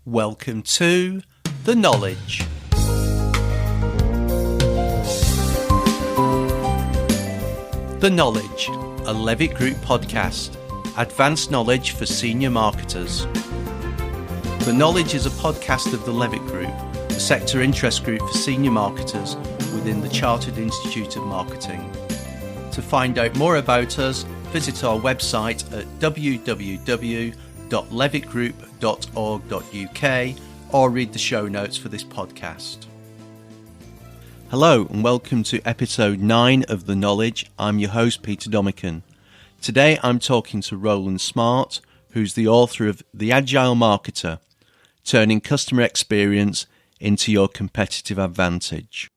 Welcome to The Knowledge. The Knowledge, a Levitt Group podcast. Advanced knowledge for senior marketers. The Knowledge is a podcast of the Levitt Group, a sector interest group for senior marketers within the Chartered Institute of Marketing. To find out more about us, visit our website at www.levittgroup.org.uk or read the show notes for this podcast. Hello and welcome to episode 9 of The Knowledge. I'm your host, Peter Domican. Today I'm talking to Roland Smart, who's the author of The Agile Marketer, Turning Customer Experience into Your Competitive Advantage.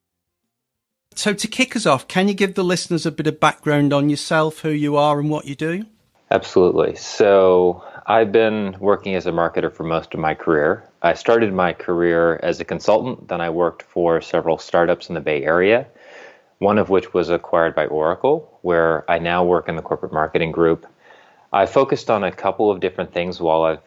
So to kick us off, can you give the listeners a bit of background on yourself, who you are and what you do? Absolutely. So I've been working as a marketer for most of my career. I started my career as a consultant, then I worked for several startups in the Bay Area, one of which was acquired by Oracle, where I now work in the corporate marketing group. I focused on a couple of different things while I've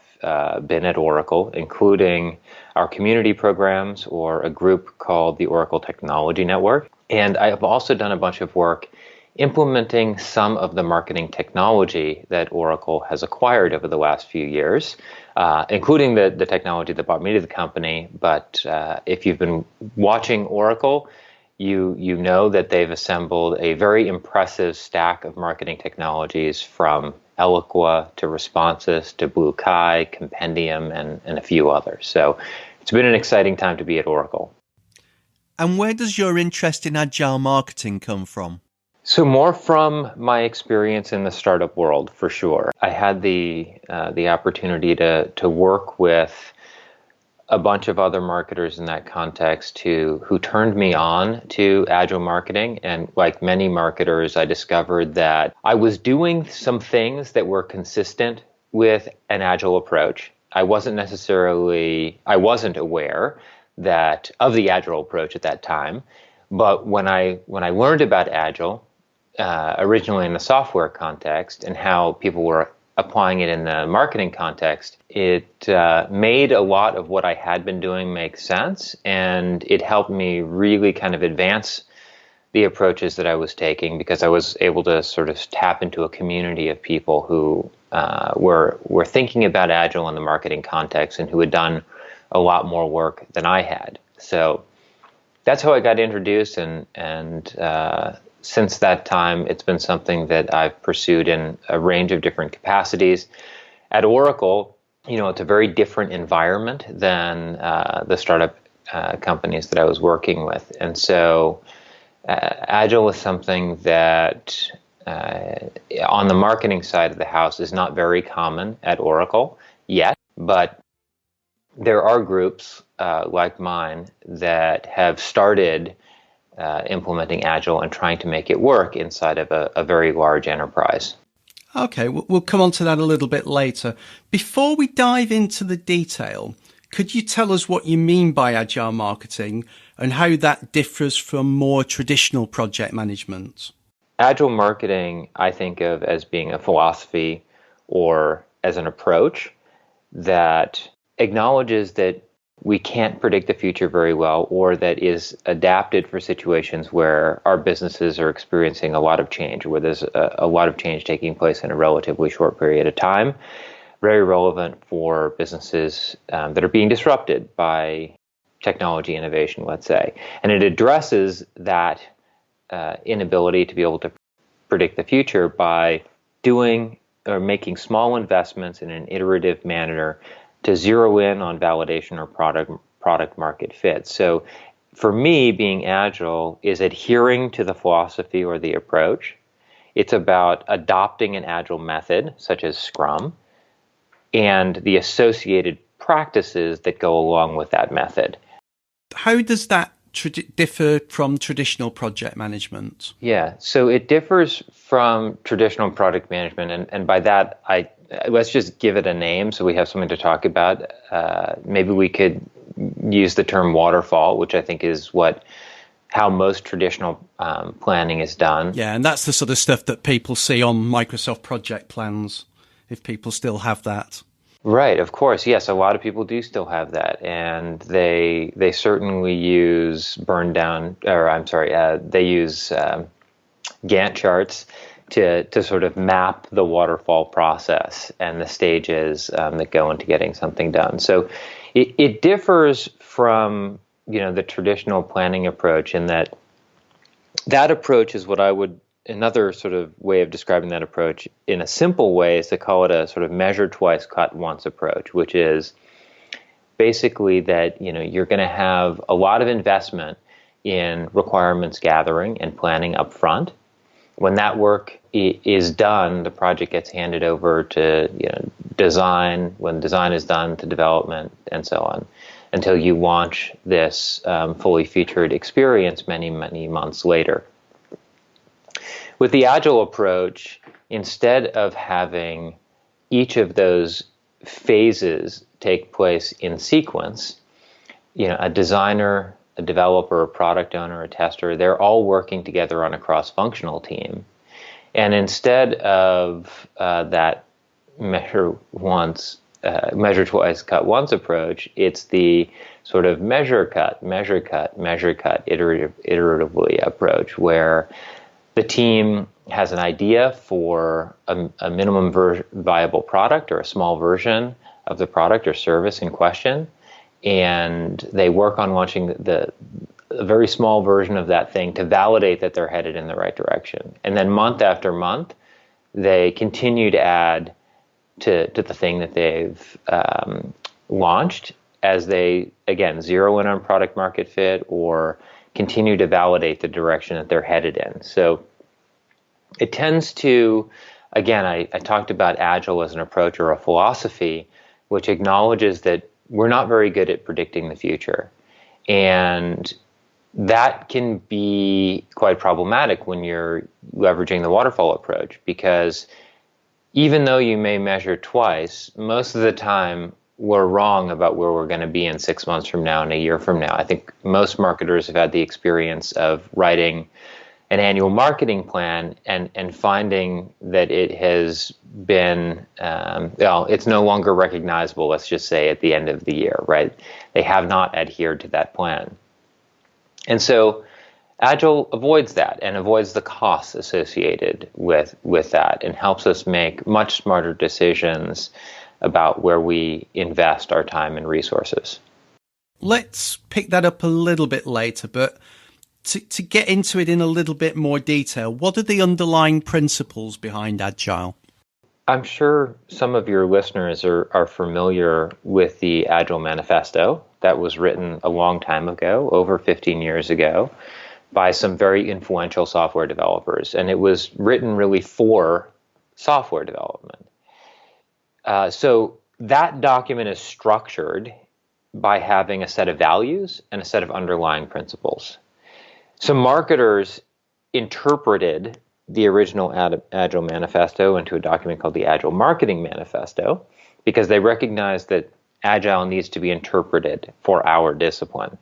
been at Oracle, including our community programs or a group called the Oracle Technology Network. And I have also done a bunch of work implementing some of the marketing technology that Oracle has acquired over the last few years, including the technology that brought me to the company. But if you've been watching Oracle, you know that they've assembled a very impressive stack of marketing technologies from Eloqua to Responsys to Blue Kai, Compendium, and a few others. So it's been an exciting time to be at Oracle. And where does your interest in agile marketing come from? So more from my experience in the startup world, for sure. I had the opportunity to work with a bunch of other marketers in that context who turned me on to agile marketing. And like many marketers, I discovered that I was doing some things that were consistent with an agile approach. I wasn't aware that of the agile approach at that time. But when I learned about agile, originally in the software context and how people were applying it in the marketing context, it made a lot of what I had been doing make sense, and it helped me really kind of advance the approaches that I was taking, because I was able to sort of tap into a community of people who were thinking about agile in the marketing context and who had done a lot more work than I had. So that's how I got introduced, and since that time, it's been something that I've pursued in a range of different capacities. At Oracle, it's a very different environment than the startup companies that I was working with. And so Agile is something that on the marketing side of the house is not very common at Oracle yet, but there are groups like mine that have started implementing Agile and trying to make it work inside of a very large enterprise. Okay, we'll come on to that a little bit later. Before we dive into the detail, could you tell us what you mean by agile marketing and how that differs from more traditional project management? Agile marketing, I think of as being a philosophy or as an approach that acknowledges that we can't predict the future very well, or that is adapted for situations where our businesses are experiencing a lot of change, where there's a lot of change taking place in a relatively short period of time. Very relevant for businesses that are being disrupted by technology innovation, let's say. And it addresses that inability to be able to predict the future by doing or making small investments in an iterative manner to zero in on validation or product market fit. So for me, being agile is adhering to the philosophy or the approach. It's about adopting an agile method, such as Scrum, and the associated practices that go along with that method. How does that differ from traditional project management? Yeah, so it differs from traditional product management, and by that, let's just give it a name so we have something to talk about. Maybe we could use the term waterfall, which I think is how most traditional planning is done. Yeah, and that's the sort of stuff that people see on Microsoft project plans, if people still have that. Right, of course. Yes, a lot of people do still have that, and they certainly use they use Gantt charts to sort of map the waterfall process and the stages that go into getting something done. So it differs from the traditional planning approach in that approach is what I would. Another sort of way of describing that approach in a simple way is to call it a sort of measure twice, cut once approach, which is basically that you're going to have a lot of investment in requirements gathering and planning up front. When that work is done, the project gets handed over to design. When design is done, to development, and so on, until you launch this fully featured experience many, many months later. With the Agile approach, instead of having each of those phases take place in sequence, a designer, a developer, a product owner, a tester, they're all working together on a cross-functional team. And instead of that measure twice, cut once approach, it's the sort of measure, cut, iteratively approach, where the team has an idea for a minimum viable product or a small version of the product or service in question, and they work on launching a very small version of that thing to validate that they're headed in the right direction. And then month after month, they continue to add to the thing that they've launched as they, again, zero in on product market fit or continue to validate the direction that they're headed in. So it tends to, again, I talked about Agile as an approach or a philosophy, which acknowledges that we're not very good at predicting the future. And that can be quite problematic when you're leveraging the waterfall approach, because even though you may measure twice, most of the time we're wrong about where we're going to be in 6 months from now and a year from now. I think most marketers have had the experience of writing an annual marketing plan and finding that it has been, it's no longer recognizable, let's just say, at the end of the year, right? They have not adhered to that plan. And so Agile avoids that and avoids the costs associated with that and helps us make much smarter decisions about where we invest our time and resources. Let's pick that up a little bit later, but to get into it in a little bit more detail, what are the underlying principles behind Agile? I'm sure some of your listeners are familiar with the Agile Manifesto that was written a long time ago, over 15 years ago, by some very influential software developers. And it was written really for software development. So that document is structured by having a set of values and a set of underlying principles. So marketers interpreted the original Agile Manifesto into a document called the Agile Marketing Manifesto because they recognized that Agile needs to be interpreted for our discipline.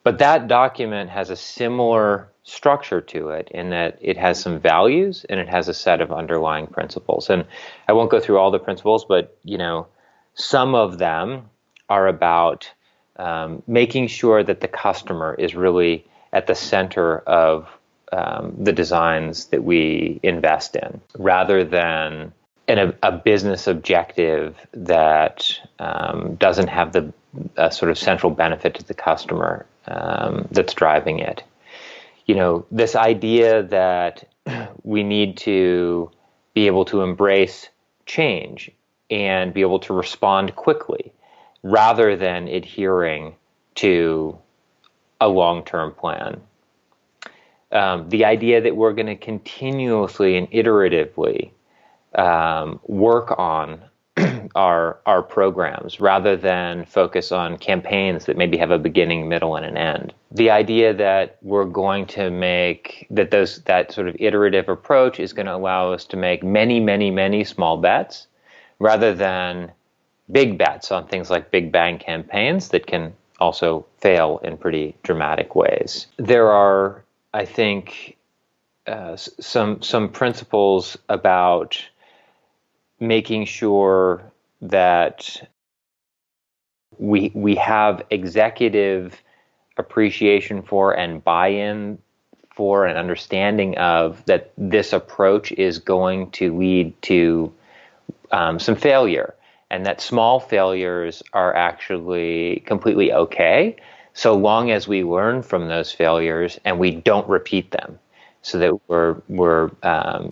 But that document has a similar structure to it in that it has some values and it has a set of underlying principles. And I won't go through all the principles, but some of them are about making sure that the customer is really at the center of the designs that we invest in, rather than a business objective that doesn't have the sort of central benefit to the customer that's driving it. This idea that we need to be able to embrace change and be able to respond quickly rather than adhering to a long-term plan. The idea that we're going to continuously and iteratively work on our programs rather than focus on campaigns that maybe have a beginning, middle, and an end. The idea that we're going to make that sort of iterative approach is going to allow us to make many, many, many small bets rather than big bets on things like big bang campaigns that can also fail in pretty dramatic ways. There are, I think, some principles about making sure that we have executive appreciation for and buy-in for an understanding of that this approach is going to lead to some failure, and that small failures are actually completely okay, so long as we learn from those failures and we don't repeat them, so that we're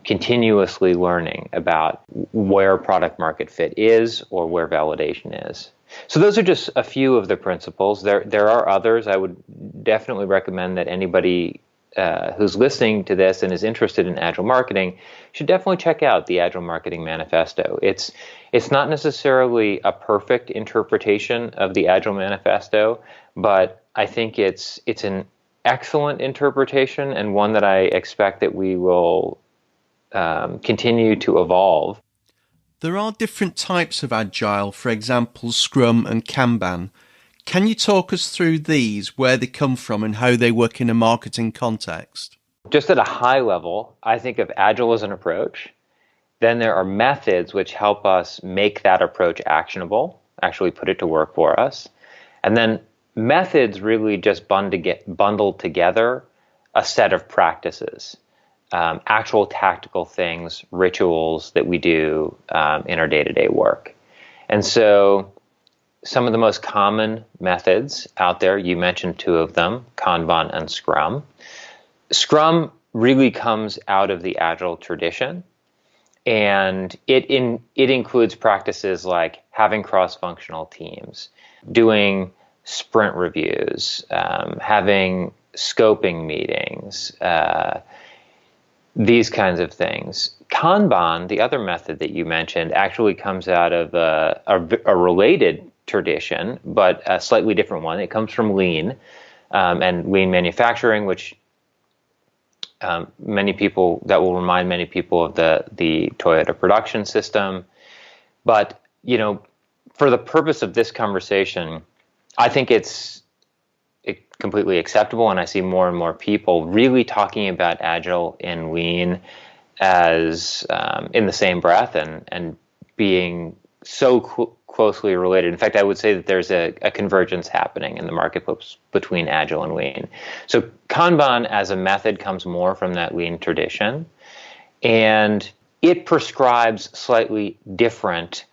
continuously learning about where product market fit is or where validation is. So those are just a few of the principles. There are others. I would definitely recommend that anybody who's listening to this and is interested in Agile marketing should definitely check out the Agile Marketing Manifesto. It's not necessarily a perfect interpretation of the Agile Manifesto, but I think it's an excellent interpretation, and one that I expect that we will continue to evolve. There are different types of Agile, for example, Scrum and Kanban. Can you talk us through these, where they come from and how they work in a marketing context? Just at a high level, I think of Agile as an approach. Then there are methods which help us make that approach actionable, actually put it to work for us. And then methods really just bundle together a set of practices, actual tactical things, rituals that we do in our day-to-day work. And so some of the most common methods out there, you mentioned two of them, Kanban and Scrum. Scrum really comes out of the Agile tradition, and it includes practices like having cross-functional teams, doing sprint reviews, having scoping meetings, these kinds of things. Kanban, the other method that you mentioned, actually comes out of a related tradition, but a slightly different one. It comes from Lean and Lean manufacturing, which that will remind many people of the Toyota production system. But for the purpose of this conversation, I think it's completely acceptable, and I see more and more people really talking about Agile and Lean as in the same breath and being so closely related. In fact, I would say that there's a convergence happening in the marketplace between Agile and Lean. So Kanban as a method comes more from that Lean tradition, and it prescribes slightly different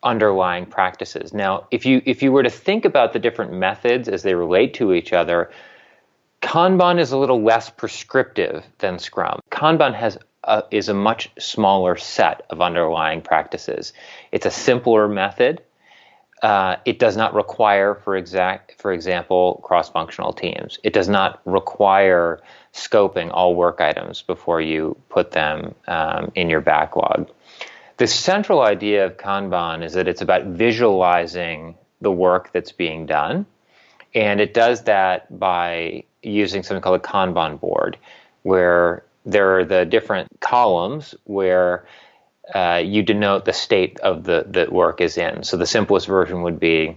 underlying practices. Now, if you were to think about the different methods as they relate to each other, Kanban is a little less prescriptive than Scrum. Kanban is a much smaller set of underlying practices. It's a simpler method. It does not require, for example, cross-functional teams. It does not require scoping all work items before you put them in your backlog. The central idea of Kanban is that it's about visualizing the work that's being done, and it does that by using something called a Kanban board, where there are the different columns where you denote the state of the work is in. So the simplest version would be,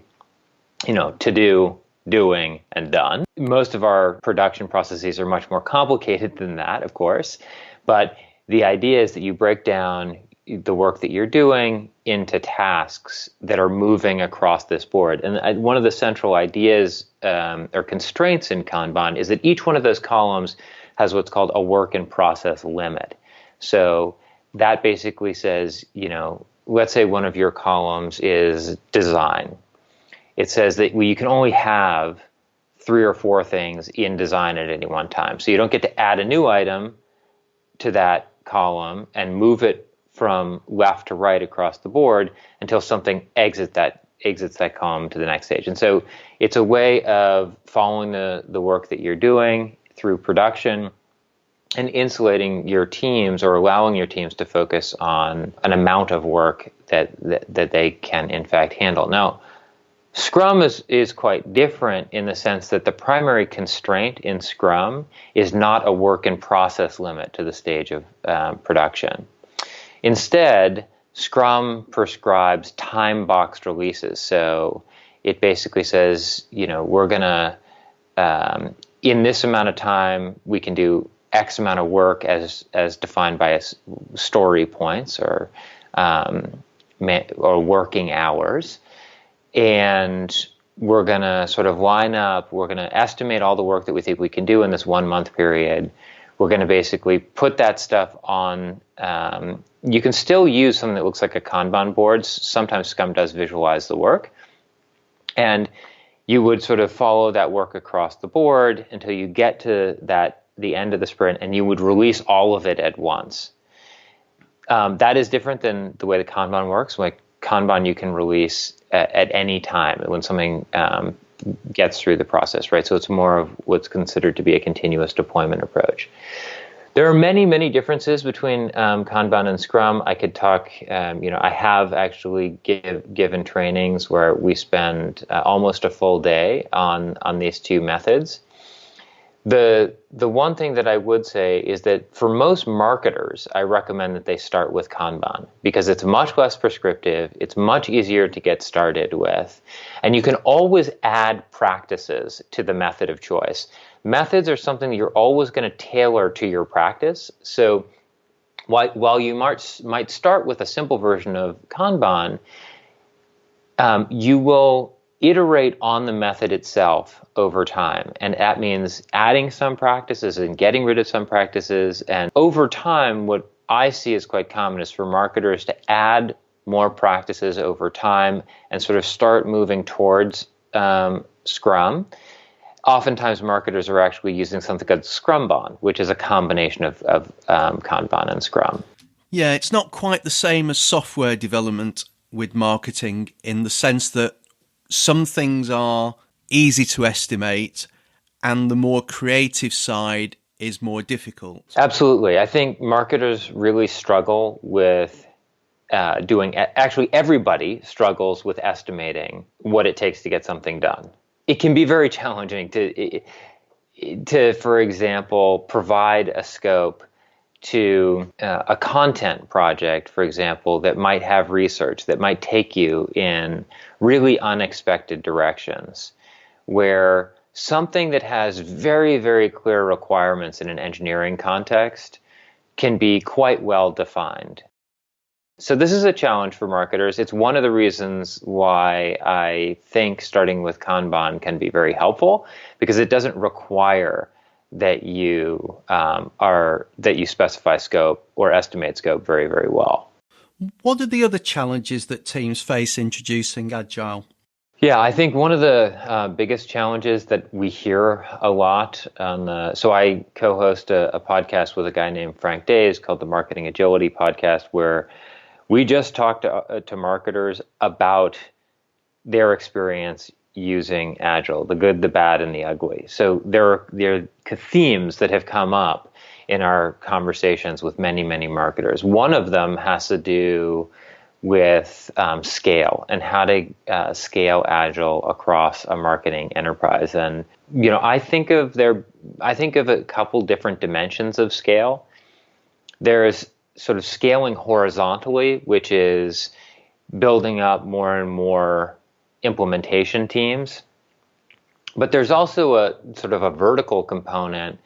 to do, doing, and done. Most of our production processes are much more complicated than that, of course, but the idea is that you break down the work that you're doing into tasks that are moving across this board. And one of the central ideas or constraints in Kanban is that each one of those columns has what's called a work in process limit. So that basically says, let's say one of your columns is design. It says that you can only have 3 or 4 things in design at any one time. So you don't get to add a new item to that column and move it from left to right across the board until something exits that column to the next stage. And so it's a way of following the work that you're doing through production and insulating your teams, or allowing your teams to focus on an amount of work that they can in fact handle. Now, Scrum is quite different in the sense that the primary constraint in Scrum is not a work in process limit to the stage of production. Instead, Scrum prescribes time-boxed releases. So it basically says, we're going to, in this amount of time, we can do X amount of work as defined by story points or or working hours, and we're going to sort of line up, we're going to estimate all the work that we think we can do in this 1 month period. We're going to basically put that stuff on. You can still use something that looks like a Kanban board. Sometimes Scrum does visualize the work. And you would sort of follow that work across the board until you get to the end of the sprint, and you would release all of it at once. That is different than the way the Kanban works. Like Kanban, you can release at any time when something gets through the process, right? So it's more of what's considered to be a continuous deployment approach. There are many, many differences between Kanban and Scrum. I could talk, I have actually given trainings where we spend almost a full day on these two methods. The one thing that I would say is that for most marketers, I recommend that they start with Kanban because it's much less prescriptive, it's much easier to get started with, and you can always add practices to the method of choice. Methods are something that you're always going to tailor to your practice. So while you might start with a simple version of Kanban, you will iterate on the method itself over time. And that means adding some practices and getting rid of some practices. And over time, what I see is quite common is for marketers to add more practices over time and sort of start moving towards Scrum. Oftentimes, marketers are actually using something called Scrumban, which is a combination of Kanban and Scrum. Yeah, it's not quite the same as software development with marketing in the sense that some things are easy to estimate and the more creative side is more difficult. Absolutely. I think marketers really struggle with actually everybody struggles with estimating what it takes to get something done. It can be very challenging to, for example, provide a scope to a content project, for example, that might have research, that might take you in really unexpected directions, where something that has very, very clear requirements in an engineering context can be quite well defined. So this is a challenge for marketers. It's one of the reasons why I think starting with Kanban can be very helpful, because it doesn't require that you specify scope or estimate scope very, very well. What are the other challenges that teams face introducing Agile? Yeah, I think one of the biggest challenges that we hear a lot so I co-host a podcast with a guy named Frank Days called the Marketing Agility Podcast, where we just talk to marketers about their experience using Agile, the good, the bad, and the ugly. So there are themes that have come up in our conversations with many, many marketers. One of them has to do with scale and how to scale Agile across a marketing enterprise. And I think of a couple different dimensions of scale. There's sort of scaling horizontally, which is building up more and more implementation teams. But there's also a sort of a vertical component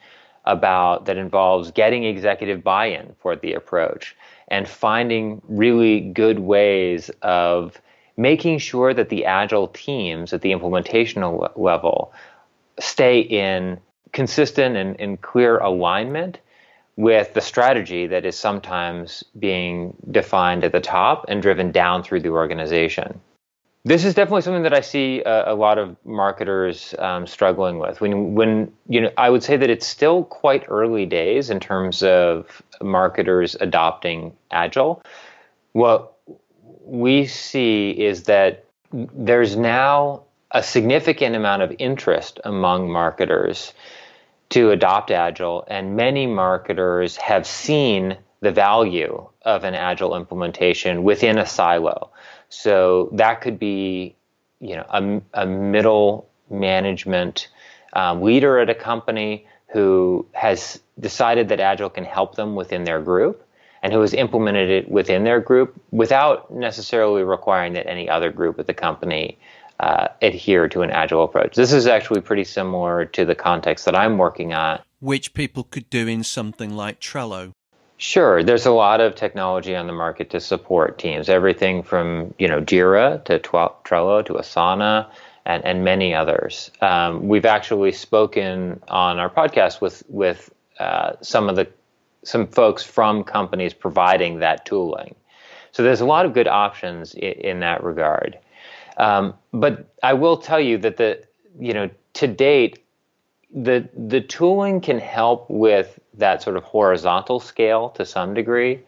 that involves getting executive buy-in for the approach and finding really good ways of making sure that the Agile teams at the implementational level stay in consistent and clear alignment with the strategy that is sometimes being defined at the top and driven down through the organization. This is definitely something that I see a lot of marketers struggling with. When I would say that it's still quite early days in terms of marketers adopting Agile. What we see is that there's now a significant amount of interest among marketers to adopt Agile, and many marketers have seen the value of an Agile implementation within a silo. So that could be, a middle management leader at a company who has decided that Agile can help them within their group and who has implemented it within their group without necessarily requiring that any other group at the company adhere to an Agile approach. This is actually pretty similar to the context that I'm working on. Which people could do in something like Trello. Sure. There's a lot of technology on the market to support teams, everything from, Jira to Trello to Asana and many others. We've actually spoken on our podcast with some folks from companies providing that tooling. So there's a lot of good options in that regard. But I will tell you that to date, the tooling can help with that sort of horizontal scale to some degree.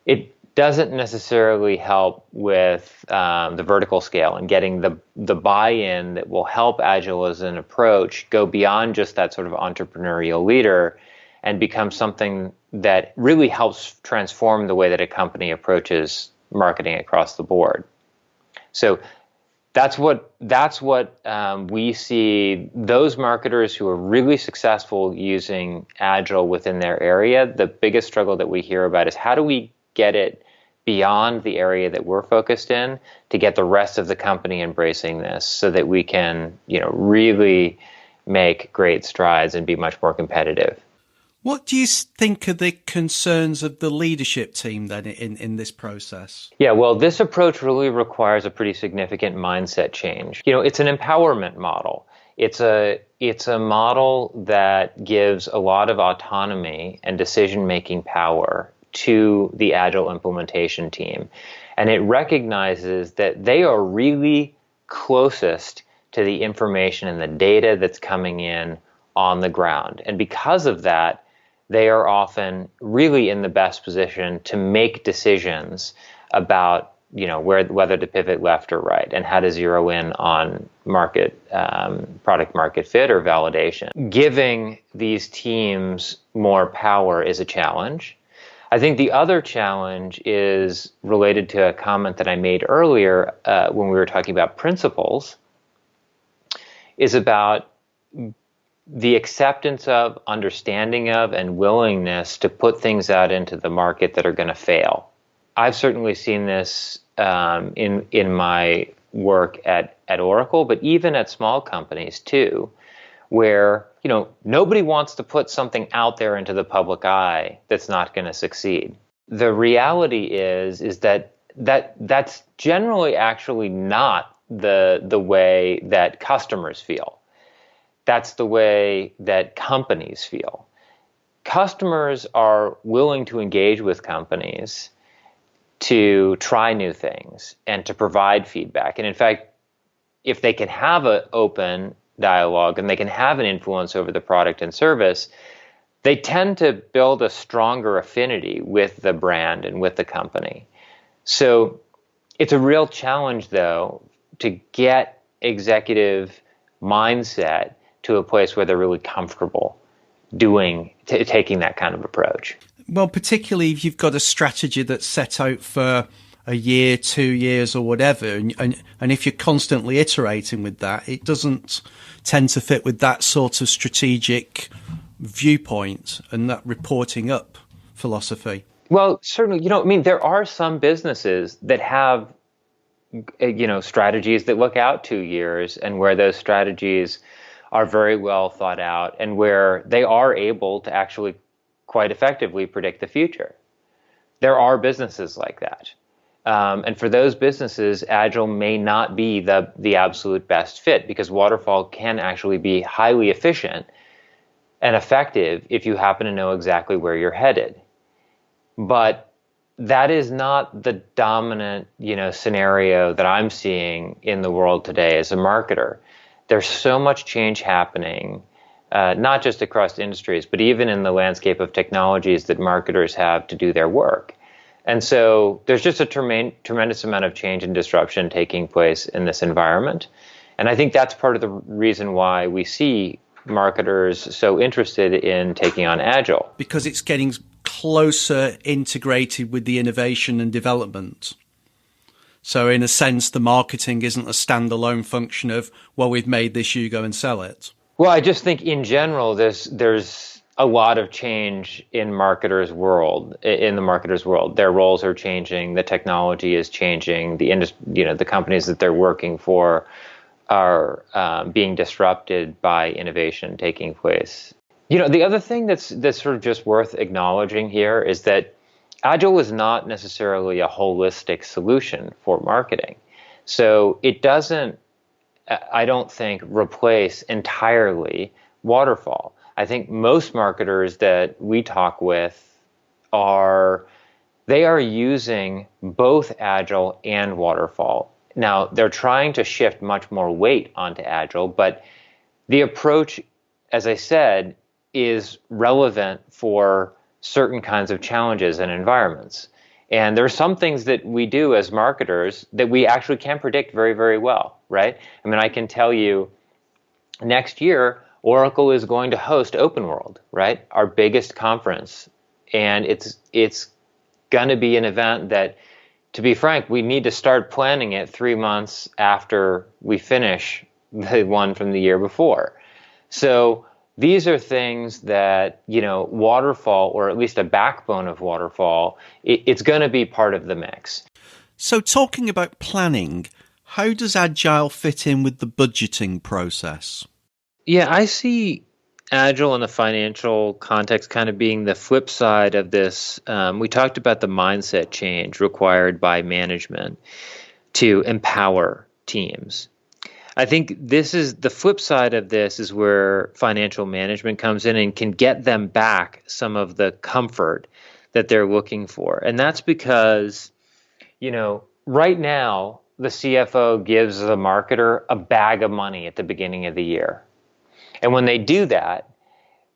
It doesn't necessarily help with the vertical scale and getting the buy-in that will help Agile as an approach go beyond just that sort of entrepreneurial leader and become something that really helps transform the way that a company approaches marketing across the board. So that's what we see. Those marketers who are really successful using Agile within their area, the biggest struggle that we hear about is how do we get it beyond the area that we're focused in to get the rest of the company embracing this so that we can, really make great strides and be much more competitive. What do you think are the concerns of the leadership team then in this process? Yeah, well, this approach really requires a pretty significant mindset change. It's an empowerment model. It's a model that gives a lot of autonomy and decision-making power to the Agile implementation team. And it recognizes that they are really closest to the information and the data that's coming in on the ground. And because of that, they are often really in the best position to make decisions about, whether to pivot left or right and how to zero in on product market fit or validation. Giving these teams more power is a challenge. I think the other challenge is related to a comment that I made earlier when we were talking about principles, is about the acceptance of, understanding of, and willingness to put things out into the market that are going to fail. I've certainly seen this in my work at Oracle, but even at small companies too, where nobody wants to put something out there into the public eye that's not going to succeed. The reality is that's generally actually not the way that customers feel. That's the way that companies feel. Customers are willing to engage with companies to try new things and to provide feedback. And in fact, if they can have an open dialogue and they can have an influence over the product and service, they tend to build a stronger affinity with the brand and with the company. So it's a real challenge, though, to get executive mindset to a place where they're really comfortable taking that kind of approach. Well, particularly if you've got a strategy that's set out for a year, 2 years or whatever, and if you're constantly iterating with that, it doesn't tend to fit with that sort of strategic viewpoint and that reporting up philosophy. Well, certainly, there are some businesses that have, strategies that look out 2 years and where those strategies are very well thought out and where they are able to actually quite effectively predict the future. There are businesses like that. And for those businesses, Agile may not be the absolute best fit because waterfall can actually be highly efficient and effective if you happen to know exactly where you're headed. But that is not the dominant, scenario that I'm seeing in the world today as a marketer. There's so much change happening, not just across industries, but even in the landscape of technologies that marketers have to do their work. And so there's just a tremendous amount of change and disruption taking place in this environment. And I think that's part of the reason why we see marketers so interested in taking on Agile. Because it's getting closer integrated with the innovation and development. So in a sense, the marketing isn't a standalone function of, well, we've made this, you go and sell it. Well, I just think in general, there's a lot of change in the marketer's world. Their roles are changing, the technology is changing, the companies that they're working for are being disrupted by innovation taking place The other thing that's sort of just worth acknowledging here is that Agile is not necessarily a holistic solution for marketing. So it doesn't, I don't think, replace entirely waterfall. I think most marketers that we talk with they are using both Agile and waterfall. Now, they're trying to shift much more weight onto Agile, but the approach, as I said, is relevant for certain kinds of challenges and environments. And there are some things that we do as marketers that we actually can predict very, very well, right? I mean, I can tell you next year, Oracle is going to host Open World, right? Our biggest conference. And it's going to be an event that, to be frank, we need to start planning it 3 months after we finish the one from the year before. So these are things that, waterfall, or at least a backbone of waterfall, it's going to be part of the mix. So talking about planning, how does Agile fit in with the budgeting process? Yeah, I see Agile in the financial context kind of being the flip side of this. We talked about the mindset change required by management to empower teams. I think this is the flip side of this is where financial management comes in and can get them back some of the comfort that they're looking for. And that's because, right now, the CFO gives the marketer a bag of money at the beginning of the year. And when they do that,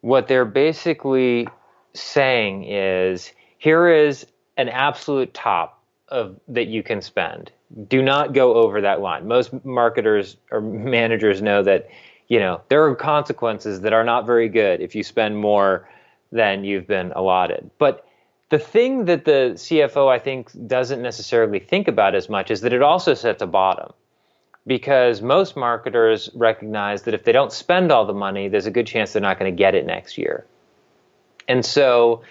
what they're basically saying is, here is an absolute top that you can spend. Do not go over that line. Most marketers or managers know that, there are consequences that are not very good if you spend more than you've been allotted. But the thing that the CFO, I think, doesn't necessarily think about as much is that it also sets a bottom. Because most marketers recognize that if they don't spend all the money, there's a good chance they're not going to get it next year. And so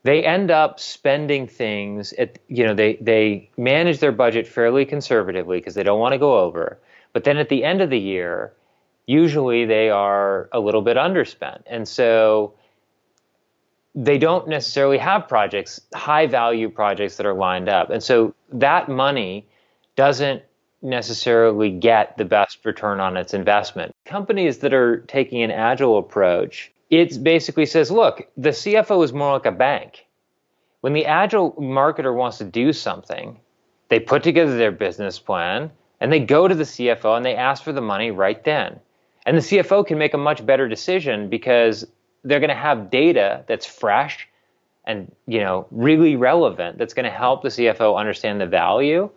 they end up spending things they manage their budget fairly conservatively because they don't want to go over. But then at the end of the year, usually they are a little bit underspent. And so they don't necessarily have projects, high value projects that are lined up. And so that money doesn't necessarily get the best return on its investment. Companies that are taking an Agile approach, it basically says, look, the CFO is more like a bank. When the Agile marketer wants to do something, they put together their business plan and they go to the CFO and they ask for the money right then. And the CFO can make a much better decision because they're going to have data that's fresh and, really relevant that's going to help the CFO understand the value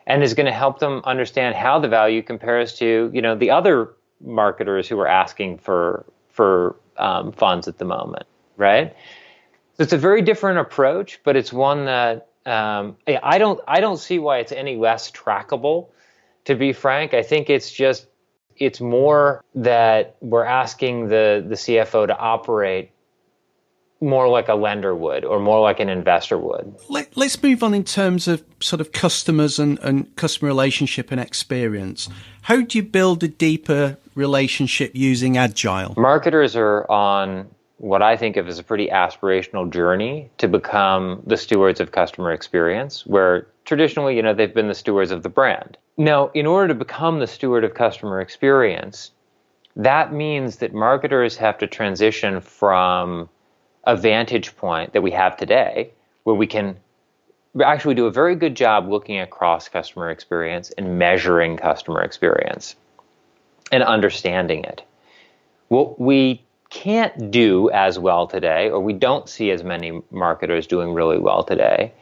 and is going to help them understand how the value compares to, the other marketers who are asking for funds at the moment, right? So it's a very different approach, but it's one that I don't see why it's any less trackable. To be frank, I think it's more that we're asking the CFO to operate more like a lender would or more like an investor would. Let's move on in terms of sort of customers and customer relationship and experience. How do you build a deeper relationship using Agile? Marketers are on what I think of as a pretty aspirational journey to become the stewards of customer experience, where traditionally, they've been the stewards of the brand. Now, in order to become the steward of customer experience, that means that marketers have to transition from a vantage point that we have today, where we can actually do a very good job looking across customer experience and measuring customer experience and understanding it. What we can't do as well today, or we don't see as many marketers doing really well today,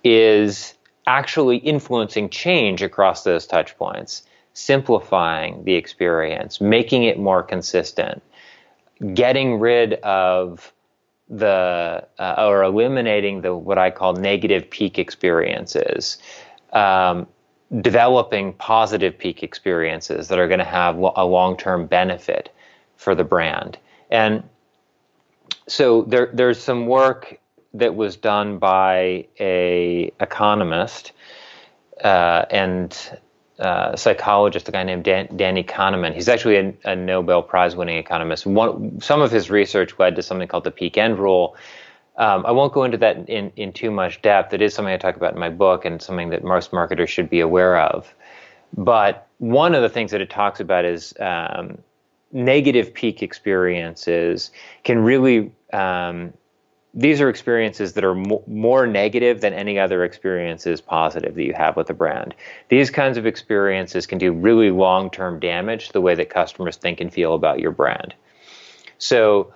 is actually influencing change across those touch points, simplifying the experience, making it more consistent, getting rid of or eliminating what I call negative peak experiences, developing positive peak experiences that are going to have a long-term benefit for the brand. And so there's some work that was done by an economist, and psychologist, a guy named Danny Kahneman. He's actually a Nobel Prize-winning economist. Some of his research led to something called the peak end rule. I won't go into that in too much depth. It is something I talk about in my book and something that most marketers should be aware of. But one of the things that it talks about is negative peak experiences can really these are experiences that are more negative than any other experiences positive that you have with a brand. These kinds of experiences can do really long-term damage to the way that customers think and feel about your brand. So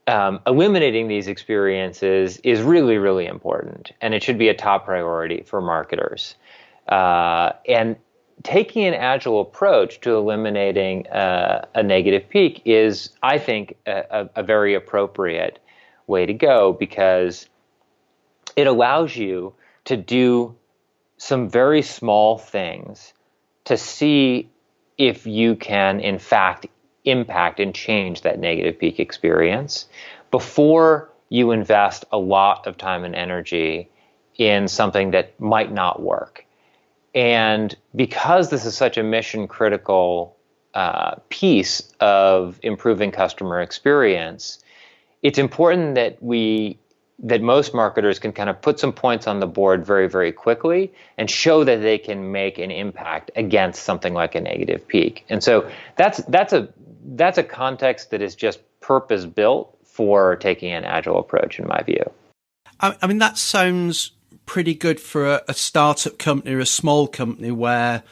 eliminating these experiences is really, really important, and it should be a top priority for marketers. And taking an agile approach to eliminating a negative peak is, I think, a very appropriate way to go, because it allows you to do some very small things to see if you can, in fact, impact and change that negative peak experience before you invest a lot of time and energy in something that might not work. And because this is such a mission critical piece of improving customer experience, it's important that most marketers can kind of put some points on the board very, very quickly and show that they can make an impact against something like a negative peak. And so that's a context that is just purpose built for taking an agile approach, in my view. I mean, that sounds pretty good for a startup company or a small company where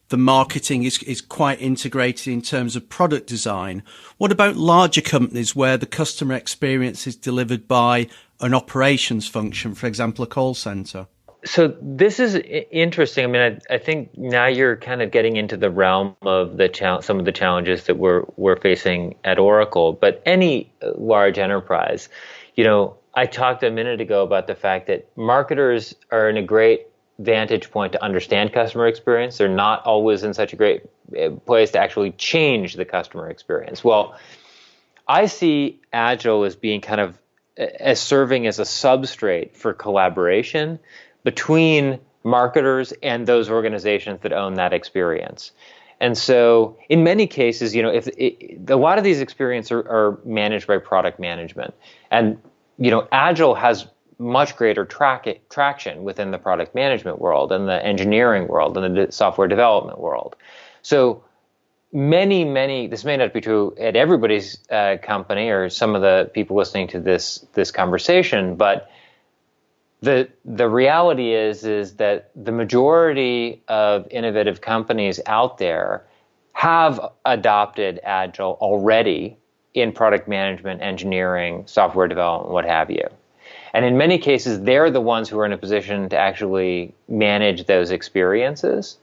the marketing is quite integrated in terms of product design. What about larger companies where the customer experience is delivered by an operations function, for example, a call center? So this is interesting. I mean, I think now you're kind of getting into the realm of some of the challenges that we're facing at Oracle. But any large enterprise, I talked a minute ago about the fact that marketers are in a great vantage point to understand customer experience. They're not always in such a great place to actually change the customer experience. Well, I see Agile as being as serving as a substrate for collaboration between marketers and those organizations that own that experience. And so in many cases, a lot of these experiences are managed by product management. And, Agile has much greater traction within the product management world and the engineering world and the software development world. So many, this may not be true at everybody's company or some of the people listening to this conversation, but the reality is that the majority of innovative companies out there have adopted Agile already in product management, engineering, software development, what have you. And in many cases, they're the ones who are in a position to actually manage those experiences.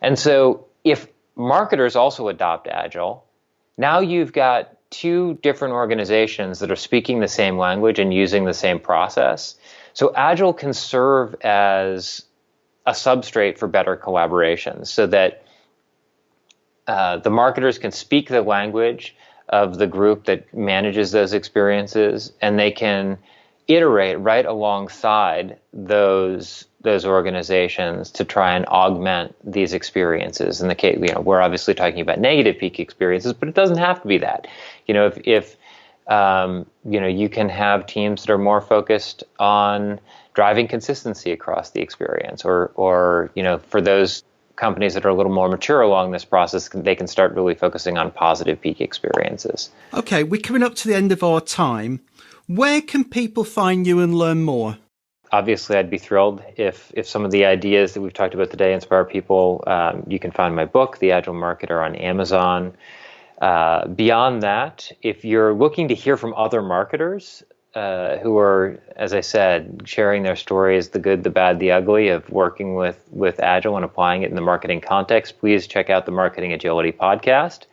And so if marketers also adopt Agile, now you've got two different organizations that are speaking the same language and using the same process. So Agile can serve as a substrate for better collaboration so that the marketers can speak the language of the group that manages those experiences, and they can iterate right alongside those organizations to try and augment these experiences. In the case, we're obviously talking about negative peak experiences, but it doesn't have to be that. If you can have teams that are more focused on driving consistency across the experience, or for those companies that are a little more mature along this process, they can start really focusing on positive peak experiences. Okay, we're coming up to the end of our time. Where can people find you and learn more? Obviously, I'd be thrilled if some of the ideas that we've talked about today inspire people. You can find my book, The Agile Marketer, on Amazon. Beyond that, if you're looking to hear from other marketers who are, as I said, sharing their stories, the good, the bad, the ugly of working with Agile and applying it in the marketing context, please check out the Marketing Agility podcast.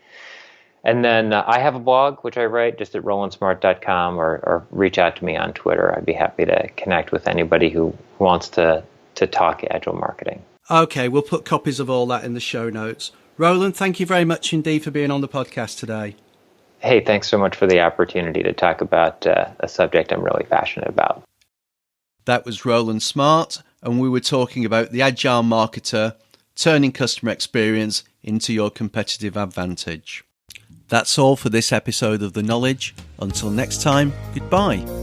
And then I have a blog, which I write just at rolandsmart.com, or reach out to me on Twitter. I'd be happy to connect with anybody who wants to talk Agile marketing. Okay, we'll put copies of all that in the show notes. Roland, thank you very much indeed for being on the podcast today. Hey, thanks so much for the opportunity to talk about a subject I'm really passionate about. That was Roland Smart, and we were talking about the Agile Marketer, turning customer experience into your competitive advantage. That's all for this episode of The Knowledge. Until next time, goodbye.